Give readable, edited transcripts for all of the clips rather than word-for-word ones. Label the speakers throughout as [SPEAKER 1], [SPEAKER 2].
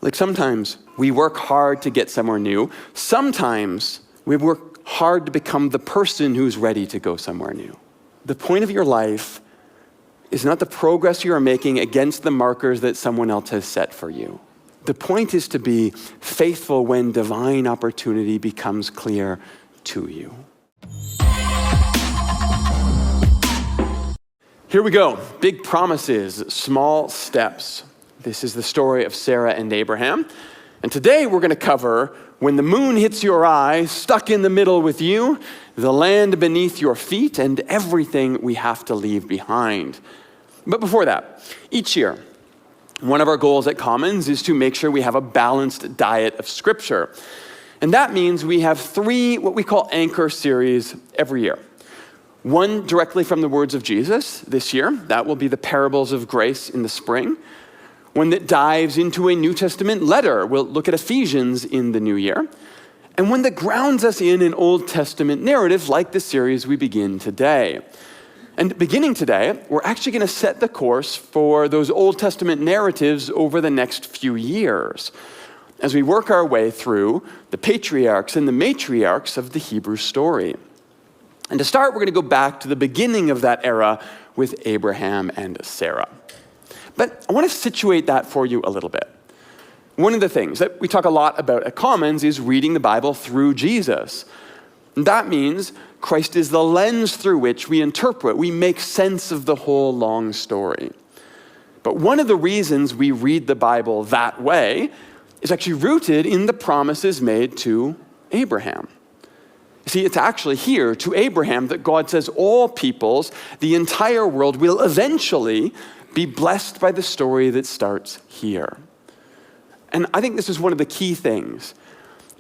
[SPEAKER 1] Like sometimes we work hard to get somewhere new. Sometimes we work hard to become the person who's ready to go somewhere new. The point of your life is not the progress you are making against the markers that someone else has set for you. The point is to be faithful when divine opportunity becomes clear to you. Here we go. Big promises, small steps. This is the story of Sarah and Abraham. And today we're going to cover when the moon hits your eye, stuck in the middle with you, the land beneath your feet, and everything we have to leave behind. But before that, each year, one of our goals at Commons is to make sure we have a balanced diet of Scripture. And that means we have 3 what we call anchor series every year. One directly from the words of Jesus this year. That will be the parables of grace in the spring. One that dives into a New Testament letter. We'll look at Ephesians in the new year. And one that grounds us in an Old Testament narrative like the series we begin today. And beginning today, we're actually going to set the course for those Old Testament narratives over the next few years as we work our way through the patriarchs and the matriarchs of the Hebrew story. And to start, we're going to go back to the beginning of that era with Abraham and Sarah. But I want to situate that for you a little bit. One of the things that we talk a lot about at Commons is reading the Bible through Jesus. And that means Christ is the lens through which we interpret, we make sense of the whole long story. But one of the reasons we read the Bible that way is actually rooted in the promises made to Abraham. See, it's actually here to Abraham that God says all peoples, the entire world, will eventually be blessed by the story that starts here. And I think this is one of the key things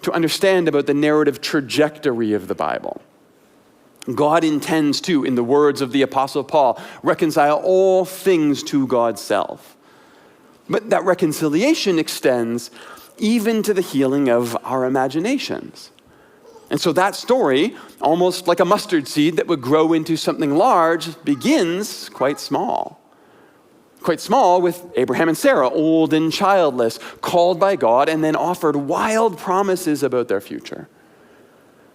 [SPEAKER 1] to understand about the narrative trajectory of the Bible. God intends to, in the words of the Apostle Paul, reconcile all things to God's self. But that reconciliation extends even to the healing of our imaginations. And so that story, almost like a mustard seed that would grow into something large, begins quite small. Quite small with Abraham and Sarah, old and childless, called by God, and then offered wild promises about their future,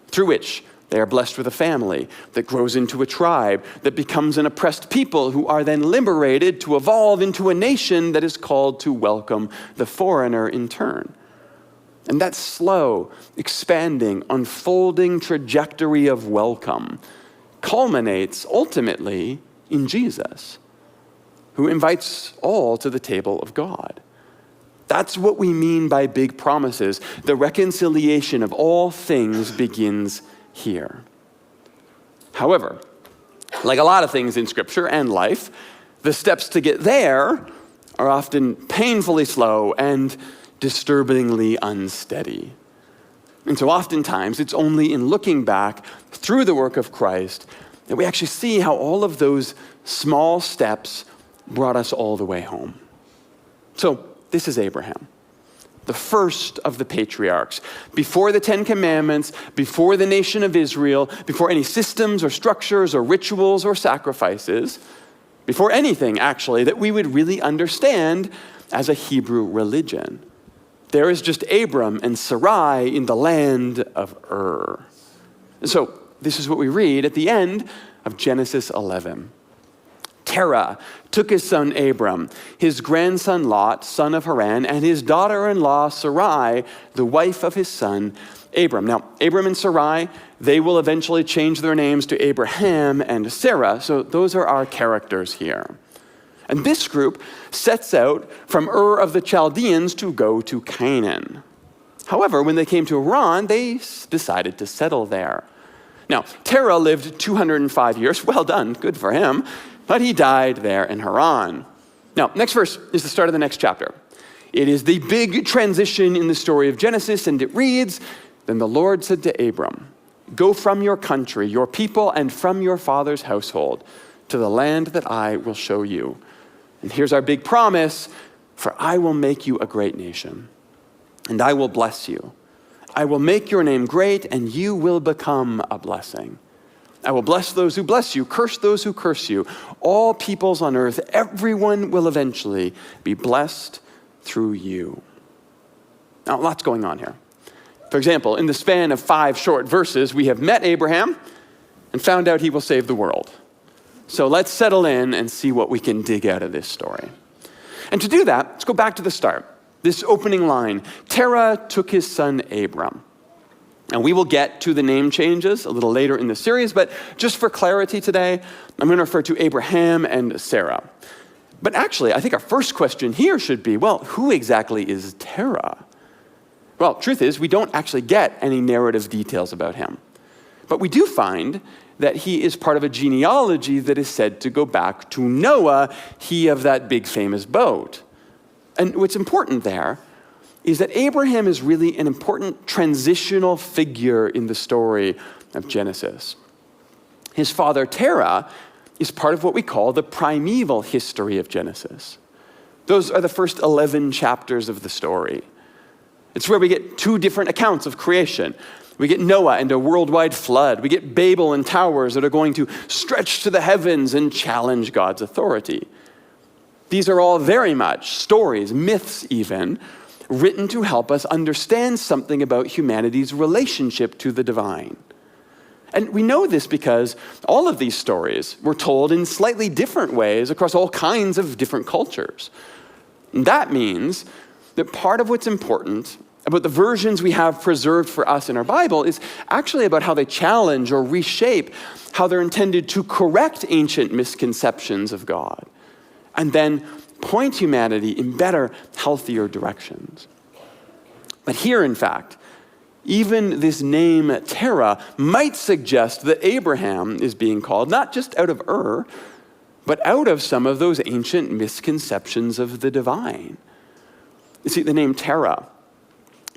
[SPEAKER 1] through which they are blessed with a family that grows into a tribe, that becomes an oppressed people who are then liberated to evolve into a nation that is called to welcome the foreigner in turn. And that slow, expanding, unfolding trajectory of welcome culminates ultimately in Jesus, who invites all to the table of God. That's what we mean by big promises. The reconciliation of all things begins here. However, like a lot of things in Scripture and life, the steps to get there are often painfully slow and disturbingly unsteady. And so oftentimes it's only in looking back through the work of Christ that we actually see how all of those small steps brought us all the way home. So this is Abraham, the first of the patriarchs. Before the 10 Commandments, before the nation of Israel, before any systems or structures or rituals or sacrifices, before anything actually that we would really understand as a Hebrew religion. There is just Abram and Sarai in the land of Ur. And so this is what we read at the end of Genesis 11. Terah took his son Abram, his grandson Lot, son of Haran, and his daughter-in-law Sarai, the wife of his son Abram. Now, Abram and Sarai, they will eventually change their names to Abraham and Sarah, so those are our characters here. And this group sets out from Ur of the Chaldeans to go to Canaan. However, when they came to Haran, they decided to settle there. Now, Terah lived 205 years. Well done, good for him. But he died there in Haran. Now, next verse is the start of the next chapter. It is the big transition in the story of Genesis, and it reads, "Then the Lord said to Abram, go from your country, your people, and from your father's household to the land that I will show you. And here's our big promise, for I will make you a great nation, and I will bless you. I will make your name great, and you will become a blessing. I will bless those who bless you, curse those who curse you. All peoples on earth, everyone will eventually be blessed through you." Now, lots going on here. For example, in the span of 5 short verses, we have met Abraham and found out he will save the world. So let's settle in and see what we can dig out of this story. And to do that, let's go back to the start. This opening line, Terah took his son Abram. And we will get to the name changes a little later in the series, but just for clarity today, I'm going to refer to Abraham and Sarah. But actually, I think our first question here should be, well, who exactly is Terah? Well, truth is, we don't actually get any narrative details about him. But we do find that he is part of a genealogy that is said to go back to Noah, he of that big famous boat. And what's important there is that Abraham is really an important transitional figure in the story of Genesis. His father Terah is part of what we call the primeval history of Genesis. Those are the first 11 chapters of the story. It's where we get 2 different accounts of creation. We get Noah and a worldwide flood. We get Babel and towers that are going to stretch to the heavens and challenge God's authority. These are all very much stories, myths even, written to help us understand something about humanity's relationship to the divine. And we know this because all of these stories were told in slightly different ways across all kinds of different cultures. And that means that part of what's important about the versions we have preserved for us in our Bible is actually about how they challenge or reshape how they're intended to correct ancient misconceptions of God and then point humanity in better, healthier directions. But here, in fact, even this name Terah might suggest that Abraham is being called not just out of Ur, but out of some of those ancient misconceptions of the divine. You see, the name Terah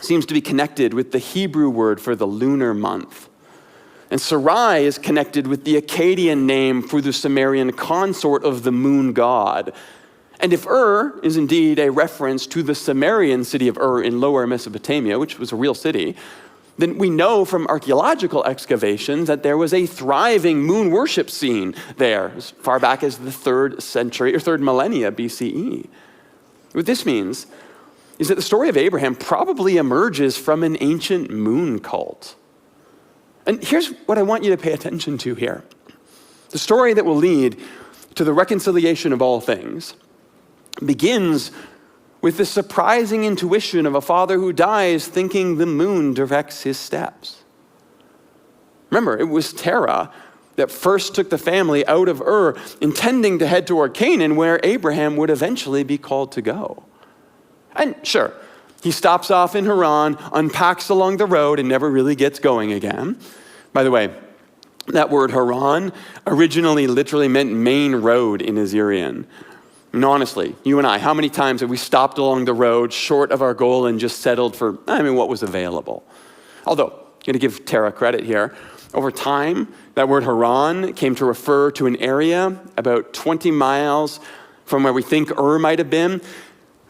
[SPEAKER 1] seems to be connected with the Hebrew word for the lunar month. And Sarai is connected with the Akkadian name for the Sumerian consort of the moon god. And if Ur is indeed a reference to the Sumerian city of Ur in lower Mesopotamia, which was a real city, then we know from archaeological excavations that there was a thriving moon worship scene there as far back as the 3rd century or 3rd millennia BCE. What this means is that the story of Abraham probably emerges from an ancient moon cult. And here's what I want you to pay attention to here. The story that will lead to the reconciliation of all things begins with the surprising intuition of a father who dies thinking the moon directs his steps. Remember, it was Terah that first took the family out of Ur, intending to head toward Canaan, where Abraham would eventually be called to go. And sure, he stops off in Haran, unpacks along the road, and never really gets going again. By the way, that word Haran originally literally meant main road in Assyrian. And honestly, you and I, how many times have we stopped along the road short of our goal and just settled for, what was available? Although, I'm going to give Terah credit here. Over time, that word Haran came to refer to an area about 20 miles from where we think Ur might have been.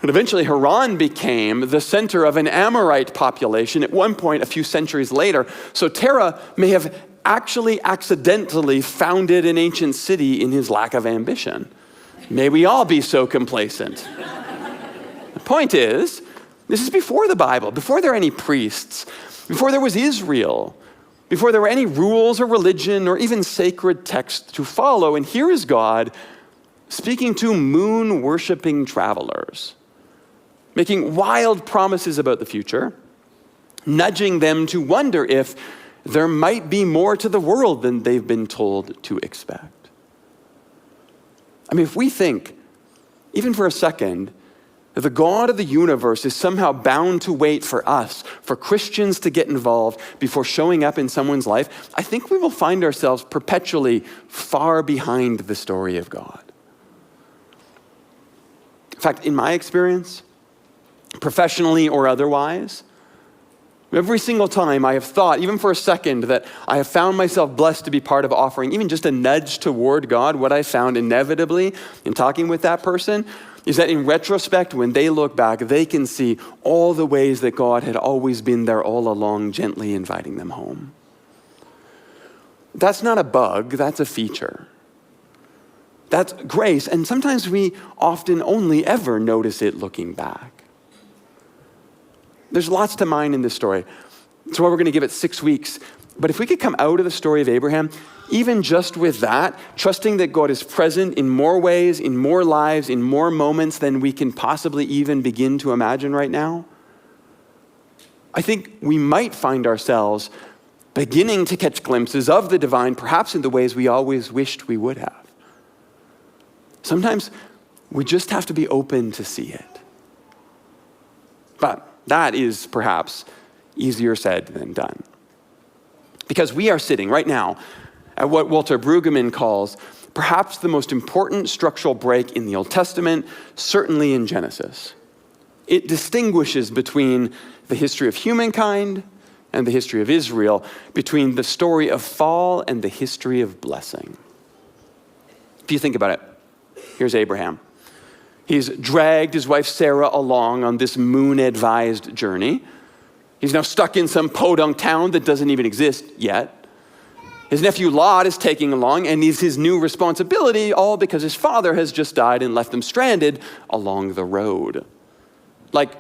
[SPEAKER 1] And eventually Haran became the center of an Amorite population at one point a few centuries later. So Terah may have actually accidentally founded an ancient city in his lack of ambition. May we all be so complacent. The point is, this is before the Bible, before there are any priests, before there was Israel, before there were any rules or religion or even sacred text to follow. And here is God speaking to moon-worshiping travelers, making wild promises about the future, nudging them to wonder if there might be more to the world than they've been told to expect. If we think, even for a second, that the God of the universe is somehow bound to wait for us, for Christians to get involved before showing up in someone's life, I think we will find ourselves perpetually far behind the story of God. In fact, in my experience, professionally or otherwise, every single time I have thought, even for a second, that I have found myself blessed to be part of offering even just a nudge toward God, what I found inevitably in talking with that person is that in retrospect, when they look back, they can see all the ways that God had always been there all along, gently inviting them home. That's not a bug, that's a feature. That's grace, and sometimes we often only ever notice it looking back. There's lots to mine in this story. That's why we're going to give it 6 weeks. But if we could come out of the story of Abraham, even just with that, trusting that God is present in more ways, in more lives, in more moments than we can possibly even begin to imagine right now, I think we might find ourselves beginning to catch glimpses of the divine, perhaps in the ways we always wished we would have. Sometimes we just have to be open to see it. But that is perhaps easier said than done. Because we are sitting right now at what Walter Brueggemann calls perhaps the most important structural break in the Old Testament, certainly in Genesis. It distinguishes between the history of humankind and the history of Israel, between the story of fall and the history of blessing. If you think about it, here's Abraham. He's dragged his wife Sarah along on this moon-advised journey. He's now stuck in some podunk town that doesn't even exist yet. His nephew Lot is taking along, and he's his new responsibility, all because his father has just died and left them stranded along the road. Like,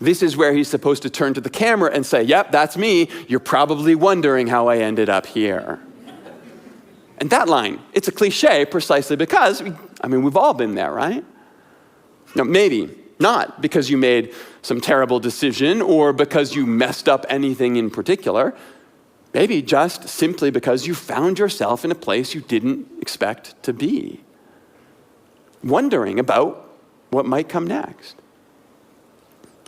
[SPEAKER 1] this is where he's supposed to turn to the camera and say, yep, that's me. You're probably wondering how I ended up here. And that line, it's a cliche precisely because, we've all been there, right? Now, maybe not because you made some terrible decision or because you messed up anything in particular. Maybe just simply because you found yourself in a place you didn't expect to be, wondering about what might come next.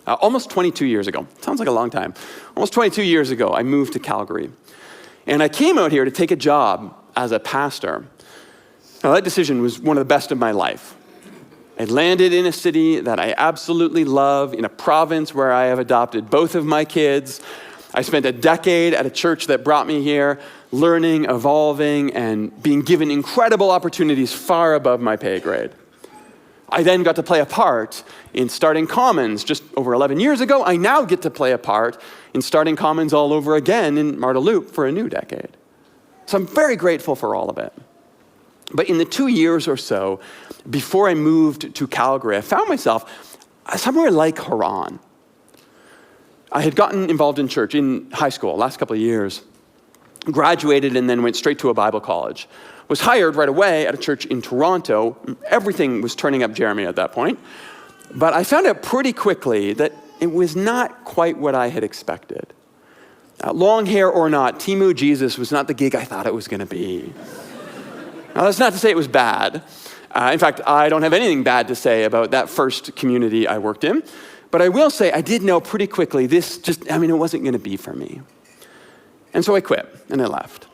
[SPEAKER 1] Almost 22 years ago, sounds like a long time, almost 22 years ago, I moved to Calgary. And I came out here to take a job as a pastor. Now, that decision was one of the best of my life. I landed in a city that I absolutely love, in a province where I have adopted both of my kids. I spent a decade at a church that brought me here, learning, evolving, and being given incredible opportunities far above my pay grade. I then got to play a part in starting Commons just over 11 years ago. I now get to play a part in starting Commons all over again in Marda Loop for a new decade. So I'm very grateful for all of it. But in the 2 years or so before I moved to Calgary, I found myself somewhere like Haran. I had gotten involved in church in high school, last couple of years, graduated and then went straight to a Bible college. Was hired right away at a church in Toronto. Everything was turning up Jeremy at that point. But I found out pretty quickly that it was not quite what I had expected. Long hair or not, Timu Jesus was not the gig I thought it was going to be. Now, that's not to say it was bad. In fact, I don't have anything bad to say about that first community I worked in. But I will say I did know pretty quickly this it wasn't going to be for me. And so I quit and I left.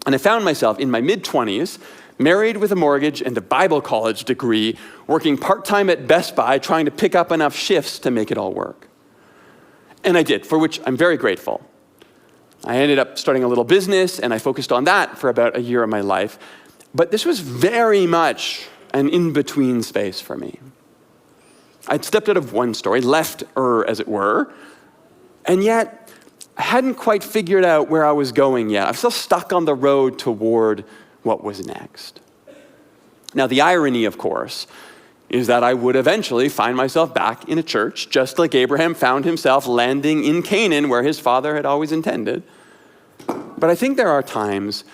[SPEAKER 1] And I found myself in my mid-20s, married with a mortgage and a Bible college degree, working part-time at Best Buy, trying to pick up enough shifts to make it all work. And I did, for which I'm very grateful. I ended up starting a little business, and I focused on that for about a year of my life. But this was very much an in-between space for me. I'd stepped out of one story, left as it were, and yet I hadn't quite figured out where I was going yet. I'm still stuck on the road toward what was next. Now, the irony, of course, is that I would eventually find myself back in a church, just like Abraham found himself landing in Canaan, where his father had always intended. But I think there are times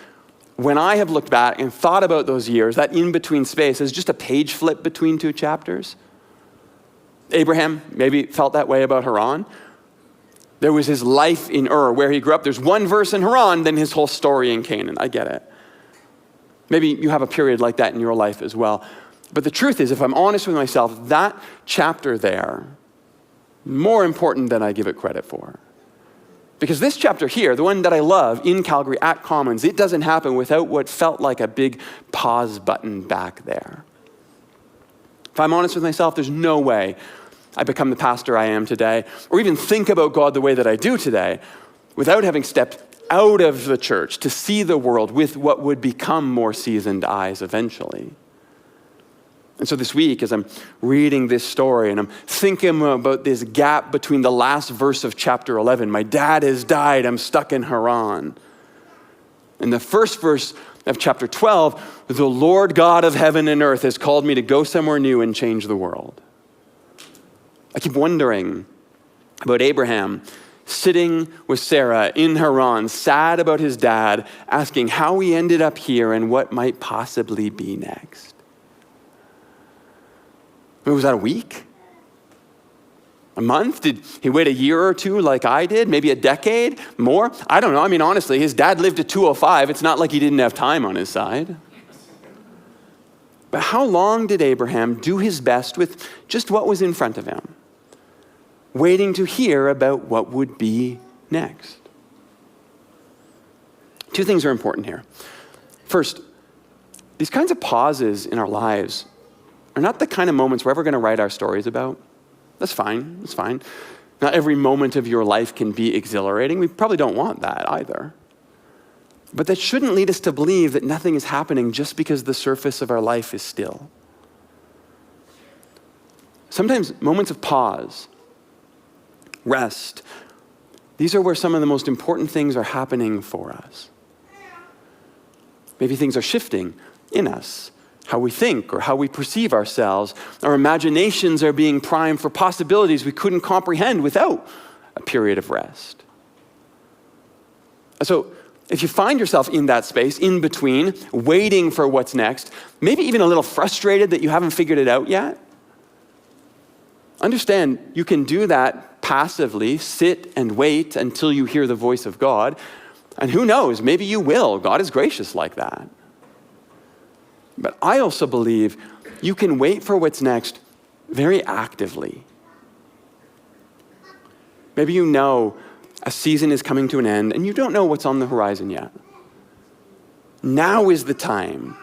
[SPEAKER 1] when I have looked back and thought about those years, that in-between space, as just a page flip between two chapters. Abraham maybe felt that way about Haran. There was his life in where he grew up. There's one verse in Haran, then his whole story in Canaan. I get it. Maybe you have a period like that in your life as well. But the truth is, if I'm honest with myself, that chapter there, more important than I give it credit for. Because this chapter here, the one that I love in Calgary at Commons, it doesn't happen without what felt like a big pause button back there. If I'm honest with myself, there's no way I become the pastor I am today, or even think about God the way that I do today, without having stepped out of the church to see the world with what would become more seasoned eyes eventually. And so this week, as I'm reading this story and I'm thinking about this gap between the last verse of chapter 11, my dad has died, I'm stuck in Haran. And the first verse of chapter 12, the Lord God of heaven and earth has called me to go somewhere new and change the world. I keep wondering, about Abraham sitting with Sarah in Haran, sad about his dad, asking how he ended up here and what might possibly be next. Was that a week? A month? Did he wait a year or two like I did? Maybe a decade? More? I don't know. I mean, honestly, his dad lived to 205. It's not like he didn't have time on his side. But how long did Abraham do his best with just what was in front of him, waiting to hear about what would be next? Two things are important here. First, these kinds of pauses in our lives are not the kind of moments we're ever going to write our stories about. That's fine. That's fine. Not every moment of your life can be exhilarating. We probably don't want that either. But that shouldn't lead us to believe that nothing is happening just because the surface of our life is still. Sometimes moments of pause, rest, these are where some of the most important things are happening for us. Maybe things are shifting in us, how we think or how we perceive ourselves. Our imaginations are being primed for possibilities we couldn't comprehend without a period of rest. So if you find yourself in that space, in between, waiting for what's next, maybe even a little frustrated that you haven't figured it out yet, understand you can do that passively, sit and wait until you hear the voice of God. And who knows, maybe you will. God is gracious like that. But I also believe you can wait for what's next very actively. Maybe you know a season is coming to an end and you don't know what's on the horizon yet. Now is the time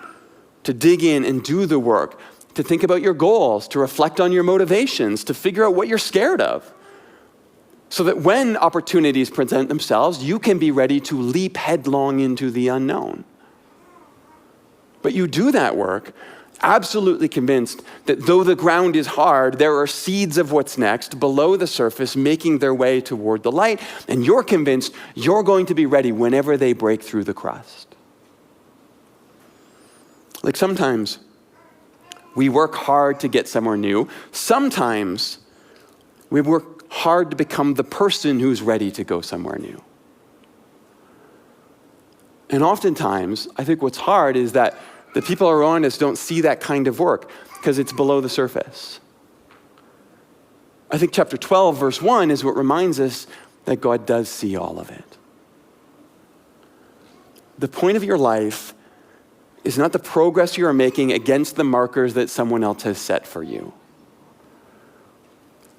[SPEAKER 1] to dig in and do the work, to think about your goals, to reflect on your motivations, to figure out what you're scared of, so that when opportunities present themselves, you can be ready to leap headlong into the unknown. But you do that work absolutely convinced that though the ground is hard, there are seeds of what's next below the surface making their way toward the light, and you're convinced you're going to be ready whenever they break through the crust. Like sometimes we work hard to get somewhere new. Sometimes we work hard to become the person who's ready to go somewhere new. And oftentimes, I think what's hard is that the people around us don't see that kind of work because it's below the surface. I think chapter 12, verse 1 is what reminds us that God does see all of it. The point of your life is not the progress you are making against the markers that someone else has set for you.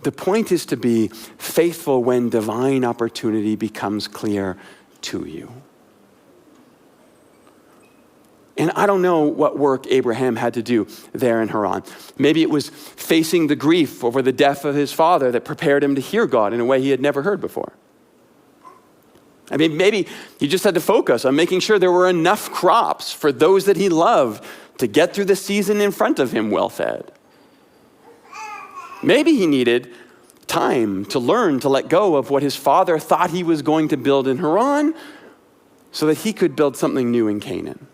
[SPEAKER 1] The point is to be faithful when divine opportunity becomes clear to you. And I don't know what work Abraham had to do there in Haran. Maybe it was facing the grief over the death of his father that prepared him to hear God in a way he had never heard before. I mean, maybe he just had to focus on making sure there were enough crops for those that he loved to get through the season in front of him well-fed. Maybe he needed time to learn to let go of what his father thought he was going to build in Haran so that he could build something new in Canaan.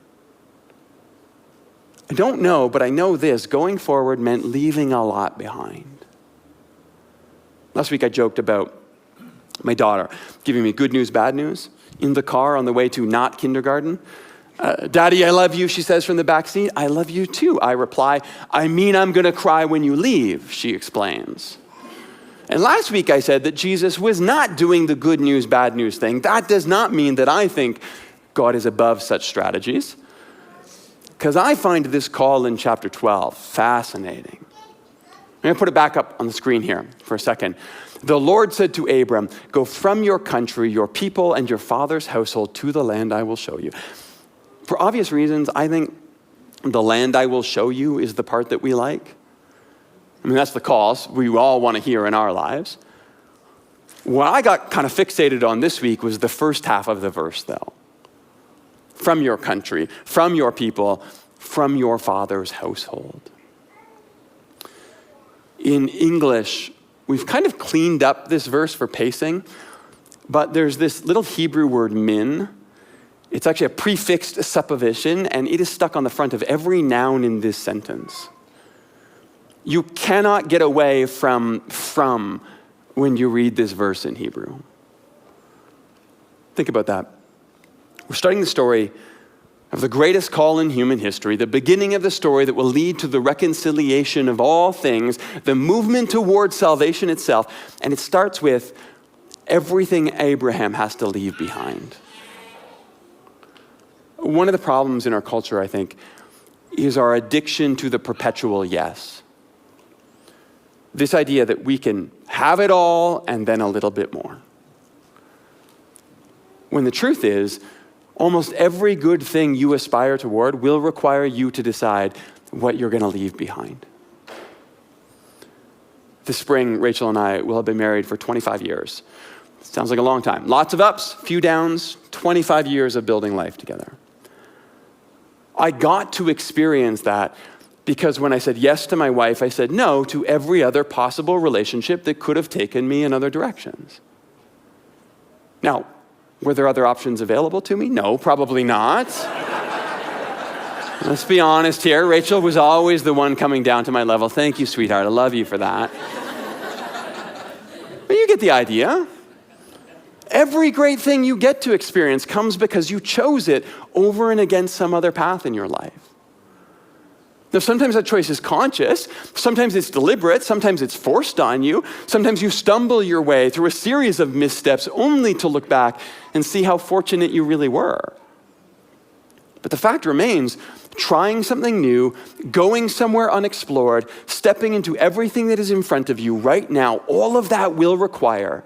[SPEAKER 1] I don't know, but I know this. Going forward meant leaving a lot behind. Last week I joked about my daughter giving me good news, bad news in the car on the way to not kindergarten. Daddy, I love you, she says from the back seat. I love you too, I reply. I mean, I'm going to cry when you leave, she explains. And last week I said that Jesus was not doing the good news, bad news thing. That does not mean that I think God is above such strategies. Because I find this call in chapter 12 fascinating. I'm going to put it back up on the screen here for a second. The Lord said to Abram, go from your country, your people, and your father's household to the land I will show you. For obvious reasons, I think the land I will show you is the part that we like. I mean, that's the calls we all want to hear in our lives. What I got kind of fixated on this week was the first half of the verse, though. From your country, from your people, from your father's household. In English, we've kind of cleaned up this verse for pacing, but there's this little Hebrew word min. It's actually a prefixed supposition, and it is stuck on the front of every noun in this sentence. You cannot get away from when you read this verse in Hebrew. Think about that. We're starting the story of the greatest call in human history, the beginning of the story that will lead to the reconciliation of all things, the movement towards salvation itself. And it starts with everything Abraham has to leave behind. One of the problems in our culture, I think, is our addiction to the perpetual yes. This idea that we can have it all and then a little bit more. When the truth is, almost every good thing you aspire toward will require you to decide what you're going to leave behind. This spring, Rachel and I will have been married for 25 years. Sounds like a long time. Lots of ups, few downs, 25 years of building life together. I got to experience that because when I said yes to my wife, I said no to every other possible relationship that could have taken me in other directions. Now, were there other options available to me? No, probably not. Let's be honest here. Rachel was always the one coming down to my level. Thank you, sweetheart. I love you for that. But you get the idea. Every great thing you get to experience comes because you chose it over and against some other path in your life. Now, sometimes that choice is conscious, sometimes it's deliberate, sometimes it's forced on you, sometimes you stumble your way through a series of missteps only to look back and see how fortunate you really were. But the fact remains, trying something new, going somewhere unexplored, stepping into everything that is in front of you right now, all of that will require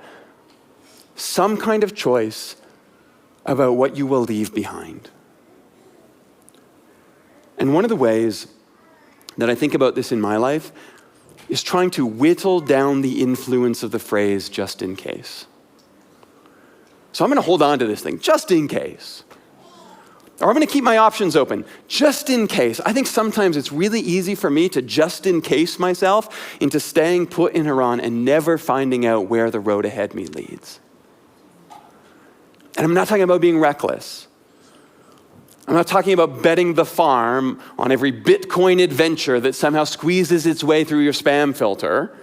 [SPEAKER 1] some kind of choice about what you will leave behind. And one of the ways that I think about this in my life is trying to whittle down the influence of the phrase, just in case. So I'm going to hold on to this thing, just in case. Or I'm going to keep my options open, just in case. I think sometimes it's really easy for me to just in case myself into staying put in Haran and never finding out where the road ahead me leads. And I'm not talking about being reckless. I'm not talking about betting the farm on every Bitcoin adventure that somehow squeezes its way through your spam filter.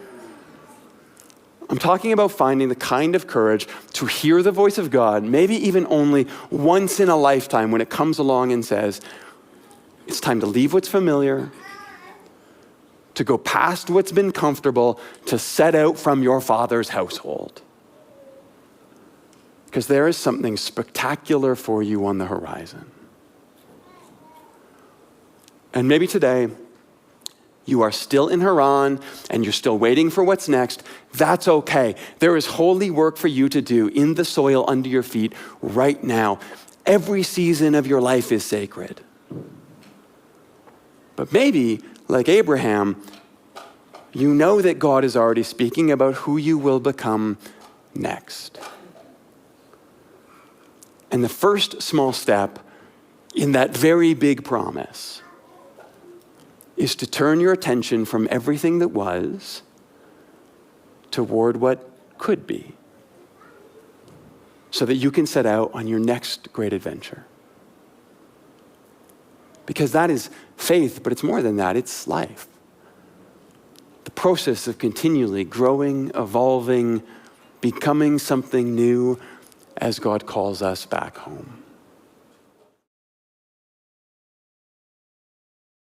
[SPEAKER 1] I'm talking about finding the kind of courage to hear the voice of God, maybe even only once in a lifetime when it comes along and says, it's time to leave what's familiar, to go past what's been comfortable, to set out from your father's household. Because there is something spectacular for you on the horizon. And maybe today, you are still in Haran and you're still waiting for what's next. That's okay. There is holy work for you to do in the soil under your feet right now. Every season of your life is sacred. But maybe, like Abraham, you know that God is already speaking about who you will become next. And the first small step in that very big promise is to turn your attention from everything that was toward what could be, so that you can set out on your next great adventure. Because that is faith, but it's more than that, it's life. The process of continually growing, evolving, becoming something new as God calls us back home.